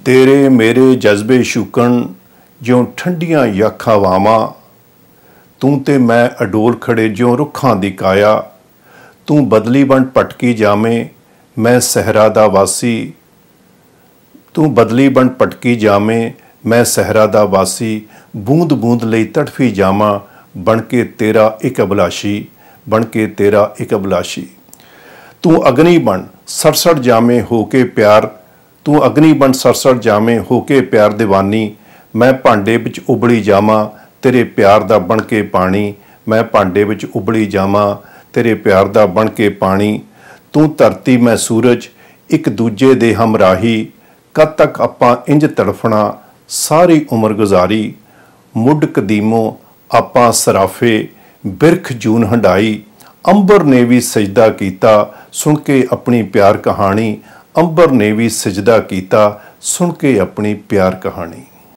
तेरे मेरे जज्बे शुकन ज्यों ठंडियां यख हवावां, तू ते मैं अडोल खड़े ज्यों रुखां दी काया। तू बदली बन भटकी जावें मैं सहरा दा वासी, तू बदली बन भटकी जावें मैं सहरा दा वासी। बूंद बूंद लई तड़फी जावां बन के तेरा एक अभिलाषी, बन के तेरा एक अभिलाषी। तू अग्नि बन सड़सड़ जावें हो के प्यार, तू अग्नि बन सड़सड़ जावें हो के प्यार दीवानी। मैं भांडे विच उबली जावां तेरे प्यार दा बन के पानी, मैं भांडे विच उबली जावां तेरे प्यार दा बन के पानी। तू धरती मैं सूरज एक दूजे दे हमराही, कद तक आपां इंज तड़फना सारी उम्र गुजारी। मुड कदीमों आपां सराफे बिरख जून हंडाई, अंबर ने भी सजदा कीता सुन के अपनी प्यार कहानी, अंबर ने भी सजदा कीता सुन के अपनी प्यार कहानी।